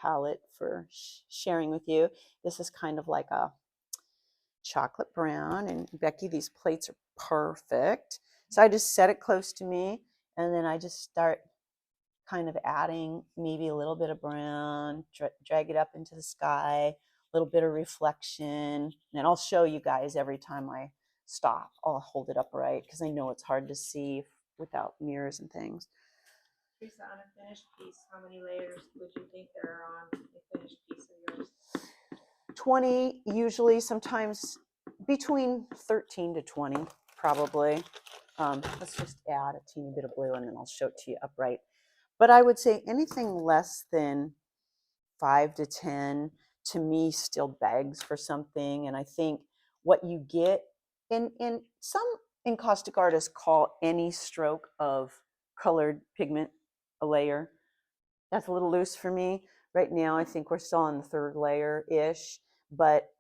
palette for sharing with you. This is kind of like a chocolate brown, and Becky, these plates are perfect. So I just set it close to me, and then I just start kind of adding maybe a little bit of brown, drag it up into the sky, a little bit of reflection. And I'll show you guys every time I stop. I'll hold it up right because I know it's hard to see without mirrors and things. Theresa, on a finished piece, how many layers would you think there are on a finished piece of yours? 20 usually, sometimes between 13 to 20 probably. Let's just add a teeny bit of blue and then I'll show it to you upright. But I would say anything less than 5 to 10 to me still begs for something. And I think what you get in some encaustic artists call any stroke of colored pigment a layer. That's a little loose for me. Right now, I think we're still on the 3rd layer-ish, but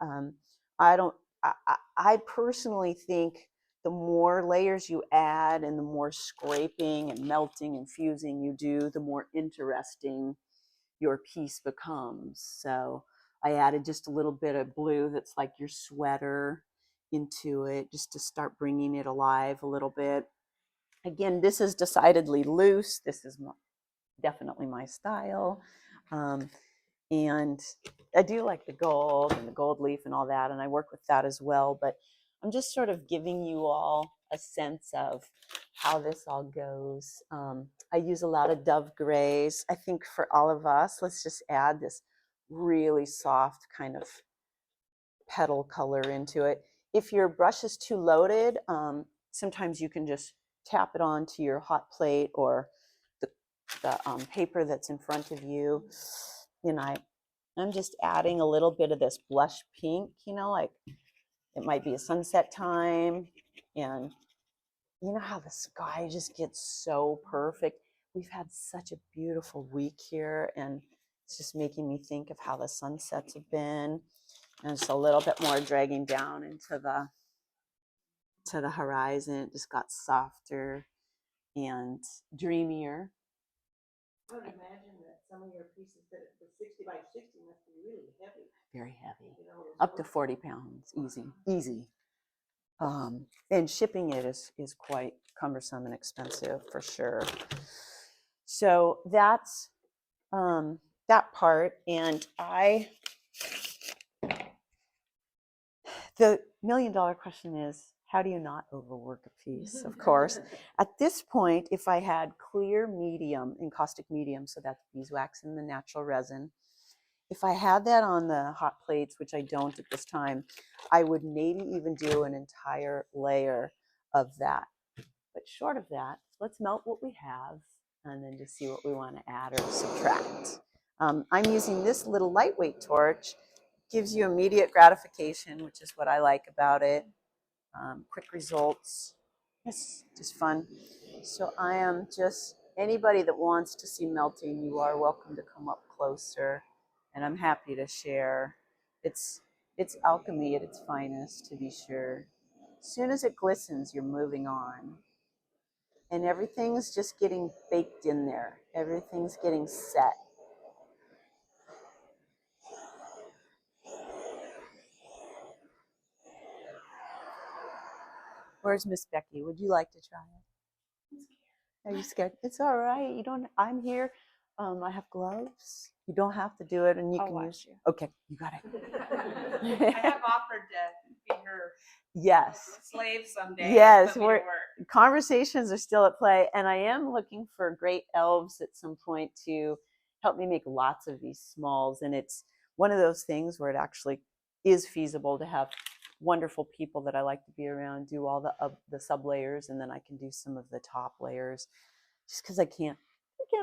I personally think the more layers you add and the more scraping and melting and fusing you do, the more interesting your piece becomes. So I added just a little bit of blue that's like your sweater into it just to start bringing it alive a little bit. Again, this is decidedly loose. This is definitely my style. And I do like the gold and the gold leaf and all that, and I work with that as well. But I'm just sort of giving you all a sense of how this all goes. I use a lot of dove grays. I think for all of us, let's just add this really soft kind of petal color into it. If your brush is too loaded, sometimes you can just tap it onto your hot plate or the paper that's in front of you. And I'm just adding a little bit of this blush pink, you know, like it might be a sunset time. And you know how the sky just gets so perfect. We've had such a beautiful week here, and it's just making me think of how the sunsets have been. And just a little bit more dragging down into the horizon. It just got softer and dreamier. I would imagine that some of your pieces that the 60 by 60 must be really heavy. Very heavy. You know, up to 40 pounds, easy. And shipping it is quite cumbersome and expensive for sure. So that's that part. And the $1,000,000 question is, how do you not overwork a piece? Of course, at this point, if I had clear medium, encaustic medium, so that's beeswax and the natural resin, if I had that on the hot plates, which I don't at this time, I would maybe even do an entire layer of that. But short of that, let's melt what we have and then just see what we want to add or subtract. I'm using this little lightweight torch. Gives you immediate gratification, which is what I like about it. Quick results. It's just fun. So I am just, anybody that wants to see melting, you are welcome to come up closer. And I'm happy to share. It's alchemy at its finest, to be sure. As soon as it glistens, you're moving on. And everything's just getting baked in there. Everything's getting set. Where's Miss Becky? Would you like to try it? Are you scared? It's all right. You don't. I'm here. I have gloves. You don't have to do it, and you I'll can watch use. you. Okay, you got it. I have offered to be her Yes. slave someday. Yes, Put me to work. conversations are still at play, and I am looking for great elves at some point to help me make lots of these smalls. And it's one of those things where it actually is feasible to have wonderful people that I like to be around do all the sub layers, and then I can do some of the top layers, just because I can't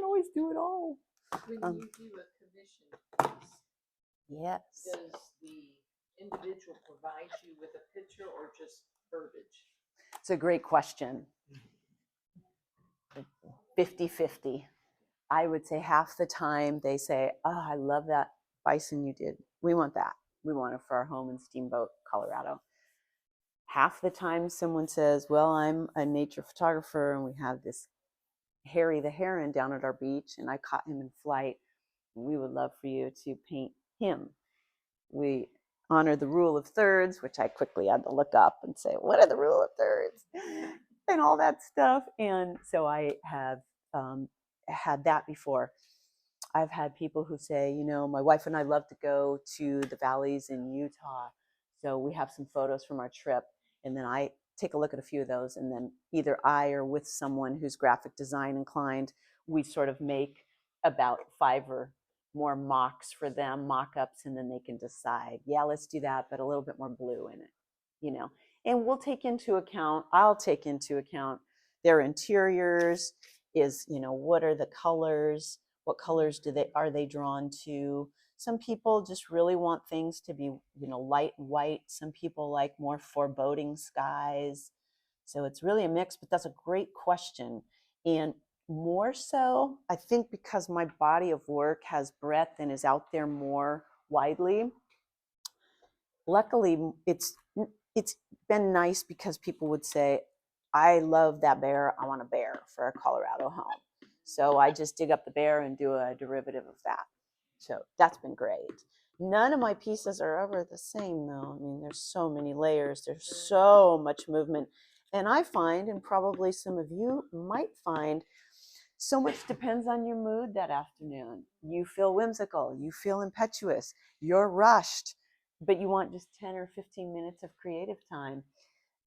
always do it all. When you do a commission piece, Yes. does the individual provide you with a picture or just verbiage? It's a great question. 50-50. I would say half the time they say, oh, I love that bison you did. We want that. We want it for our home in Steamboat, Colorado. Half the time someone says, well, I'm a nature photographer and we have this Harry the heron down at our beach and I caught him in flight. we would love for you to paint him. We honor the rule of thirds, which I quickly had to look up and say, what are the rule of thirds? And all that stuff. And so I have had that before. I've had people who say, you know, my wife and I love to go to the valleys in Utah. So we have some photos from our trip. And then I take a look at a few of those. And then either I or with someone who's graphic design inclined, we sort of make about 5 or more mocks for them, mock-ups, and then they can decide, yeah, let's do that, but a little bit more blue in it, you know. And we'll take into account, I'll take into account their interiors, is, you know, what are the colors, what colors are they drawn to. Some people just really want things to be, you know, light and white. Some people like more foreboding skies. So it's really a mix, but that's a great question. And more so, I think because my body of work has breadth and is out there more widely, luckily it's been nice because people would say, I love that bear, I want a bear for a Colorado home. So I just dig up the bear and do a derivative of that. So that's been great. None of my pieces are ever the same though. I mean, there's so many layers, there's so much movement. And I find, and probably some of you might find, so much depends on your mood that afternoon. You feel whimsical, you feel impetuous, you're rushed, but you want just 10 or 15 minutes of creative time.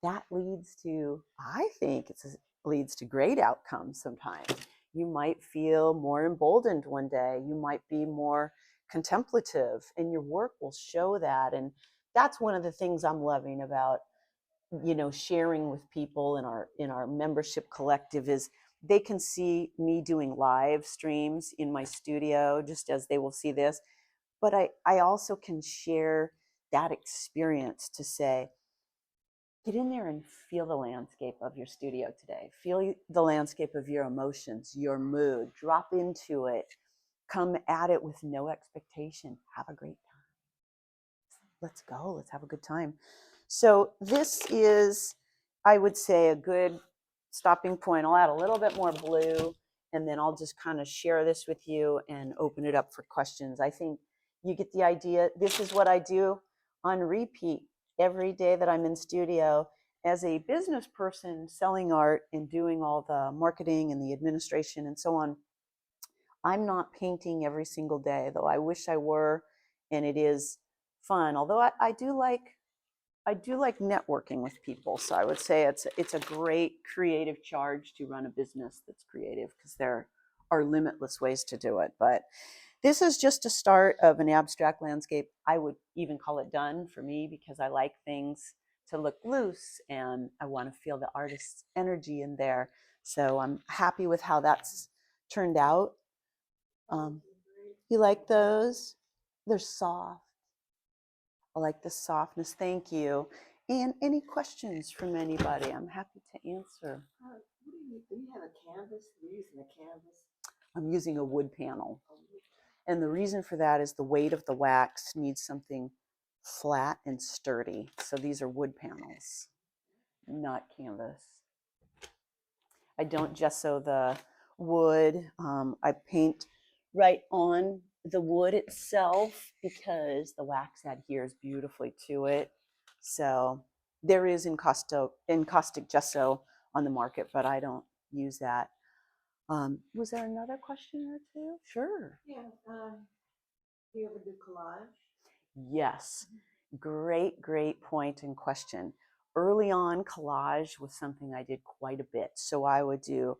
That leads to, I think it leads to great outcomes sometimes. You might feel more emboldened one day. You might be more contemplative, and your work will show that. And that's one of the things I'm loving about, you know, sharing with people in our membership collective is they can see me doing live streams in my studio just as they will see this, but I also can share that experience to say, get in there and feel the landscape of your studio today, feel the landscape of your emotions, your mood, drop into it, come at it with no expectation, have a great time, let's go, let's have a good time. So this is, I would say, a good stopping point. I'll add a little bit more blue, and then I'll just kind of share this with you and open it up for questions. I think you get the idea. This is what I do on repeat every day that I'm in studio. As a business person selling art and doing all the marketing and the administration and so on, I'm not painting every single day, though I wish I were, and it is fun. Although I do like networking with people. So I would say it's a great creative charge to run a business that's creative, because there are limitless ways to do it. But this is just a start of an abstract landscape. I would even call it done for me, because I like things to look loose and I want to feel the artist's energy in there. So I'm happy with how that's turned out. You like those? They're soft. I like the softness. Thank you. And any questions from anybody? I'm happy to answer. Do you have a canvas? You're using a canvas? I'm using a wood panel. And the reason for that is the weight of the wax needs something flat and sturdy. So these are wood panels, not canvas. I don't gesso the wood. I paint right on the wood itself because the wax adheres beautifully to it. So there is encaustic gesso on the market, but I don't use that. Was there another question or two? Sure. Yeah. Do you ever do collage? Yes. Great point and question. Early on, collage was something I did quite a bit. So I would do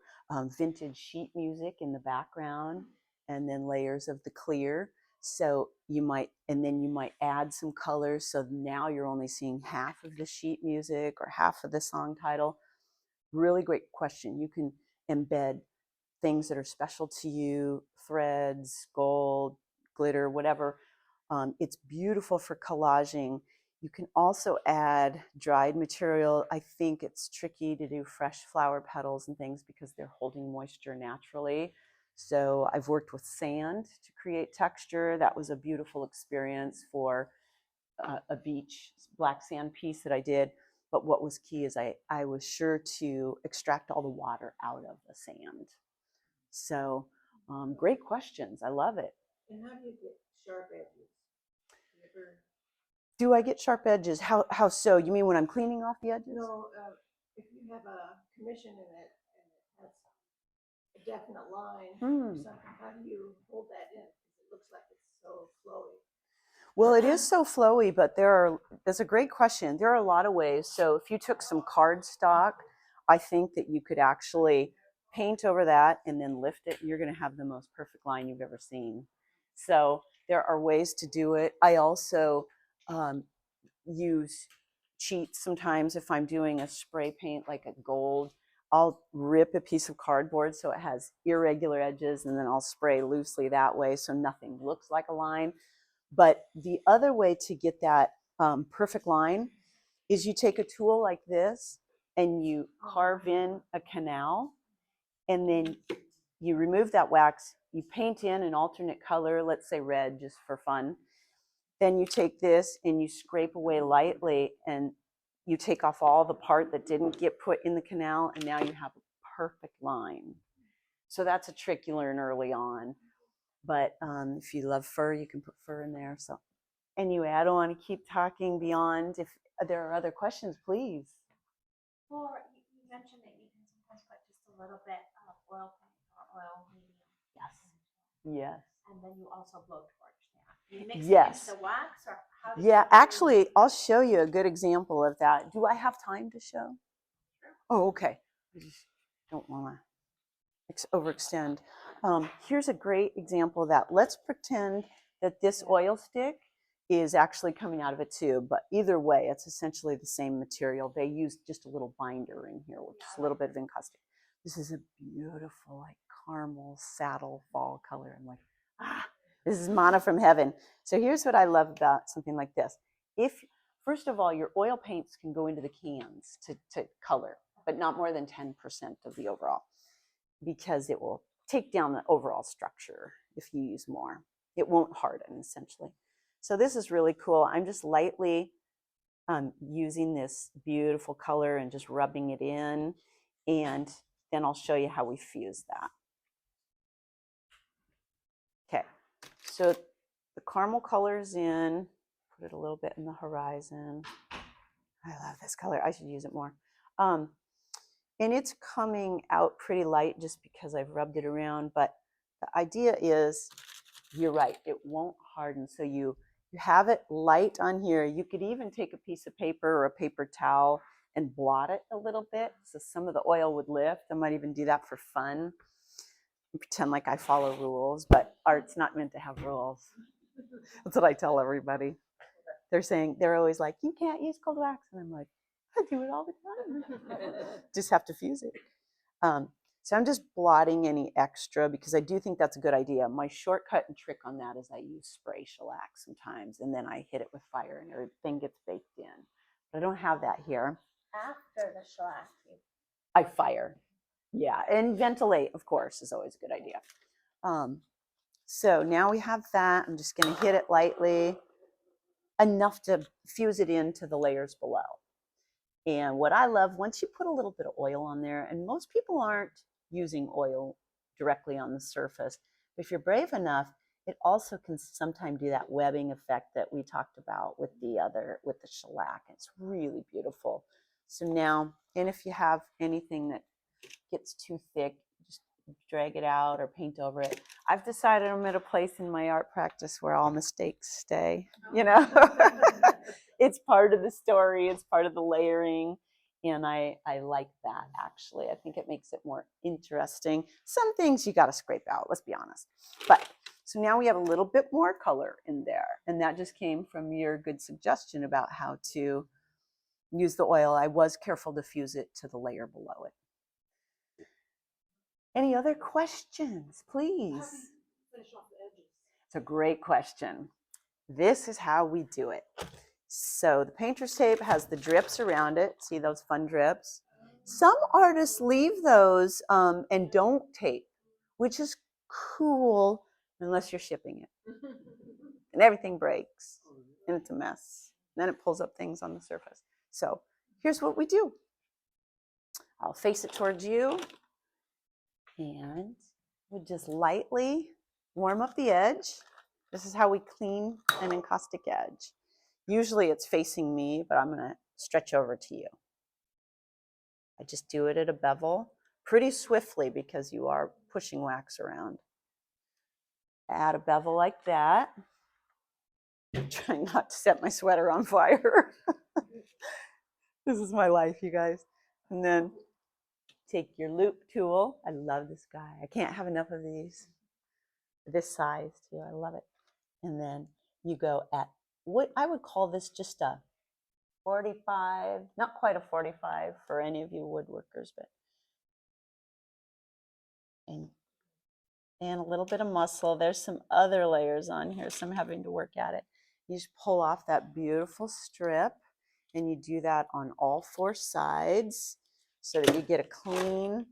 vintage sheet music in the background and then layers of the clear. So you might, and then you might add some colors. So now you're only seeing half of the sheet music or half of the song title. Really great question. You can embed things that are special to you, threads, gold, glitter, whatever. It's beautiful for collaging. You can also add dried material. I think it's tricky to do fresh flower petals and things because they're holding moisture naturally. So I've worked with sand to create texture. That was a beautiful experience for a beach black sand piece that I did. But what was key is I was sure to extract all the water out of the sand. So great questions. I love it. And how do you get sharp edges? You ever, Do I get sharp edges? How so? You mean when I'm cleaning off the edges? no, if you have a commission in it and it has a definite line or something, how do you hold that in? Because it looks like it's so flowy. Well, it is so flowy, but that's a great question. There are a lot of ways. So if you took some cardstock, I think that you could actually paint over that and then lift it, and you're going to have the most perfect line you've ever seen. So there are ways to do it. I also use cheats sometimes if I'm doing a spray paint like a gold. I'll rip a piece of cardboard so it has irregular edges, and then I'll spray loosely that way so nothing looks like a line. But the other way to get that perfect line is you take a tool like this and you carve in a canal, and then you remove that wax, you paint in an alternate color, let's say red just for fun. Then you take this and you scrape away lightly, and you take off all the part that didn't get put in the canal, and now you have a perfect line. So that's a trick you learn early on. But if you love fur, you can put fur in there. So anyway, I don't want to keep talking beyond. If there are other questions, please. Well, you mentioned that you can sometimes put just a little bit of oil paint or oil medium. Yes. Yes. And then you also blow torch that. You mix it Yes. into the wax, or how do Yeah, you actually, I'll show you a good example of that. Do I have time to show? Oh, okay. I just don't want to overextend. Here's a great example of that. Let's pretend that this oil stick is actually coming out of a tube, but either way, it's essentially the same material. They used just a little binder in here with just a little bit of encaustic. This is a beautiful, like caramel saddle fall color. I'm like, this is manna from heaven. So here's what I love about something like this. If, first of all, your oil paints can go into the cans to color, but not more than 10% of the overall, because it will take down the overall structure if you use more. It won't harden, essentially. So this is really cool. I'm just lightly using this beautiful color and just rubbing it in, and then I'll show you how we fuse that. Okay, so the caramel color's in. Put it a little bit in the horizon. I love this color. I should use it more. And it's coming out pretty light just because I've rubbed it around, but the idea is, you're right, it won't harden. So you have it light on here. You could even take a piece of paper or a paper towel and blot it a little bit so some of the oil would lift. I might even do that for fun and pretend like I follow rules, but art's not meant to have rules. That's what I tell everybody. They're always like, you can't use cold wax. And I'm like, I do it all the time. Just have to fuse it. So I'm just blotting any extra because I do think that's a good idea. My shortcut and trick on that is I use spray shellac sometimes, and then I hit it with fire and everything gets baked in. But I don't have that here. after the shellac? I fire. Yeah, and ventilate, of course, is always a good idea. So now we have that. I'm just going to hit it lightly, enough to fuse it into the layers below. And what I love, once you put a little bit of oil on there, and most people aren't using oil directly on the surface, but if you're brave enough, it also can sometimes do that webbing effect that we talked about with the shellac. It's really beautiful. So now, and if you have anything that gets too thick, just drag it out or paint over it. I've decided I'm at a place in my art practice where all mistakes stay, you know. It's part of the story, it's part of the layering, and I like that, actually. I think it makes it more interesting. Some things you got to scrape out, let's be honest. But so now we have a little bit more color in there, and that just came from your good suggestion about how to use the oil. I was careful to fuse it to the layer below it. Any other questions, please? Finish off the edges. It's a great question. This is how we do it. So the painter's tape has the drips around it. See those fun drips? Some artists leave those and don't tape, which is cool unless you're shipping it. And everything breaks and it's a mess. And then it pulls up things on the surface. So here's what we do. I'll face it towards you. And we'll just lightly warm up the edge. This is how we clean an encaustic edge. Usually it's facing me, but I'm gonna stretch over to you. I just do it at a bevel pretty swiftly because you are pushing wax around. Add a bevel like that. I'm trying not to set my sweater on fire. This is my life, you guys. And then take your loop tool. I love this guy. I can't have enough of these. This size too, I love it. And then you go at what I would call this just a 45, not quite a 45 for any of you woodworkers, but and a little bit of muscle. There's some other layers on here, so I'm having to work at it. You just pull off that beautiful strip, and you do that on all 4 sides so that you get a clean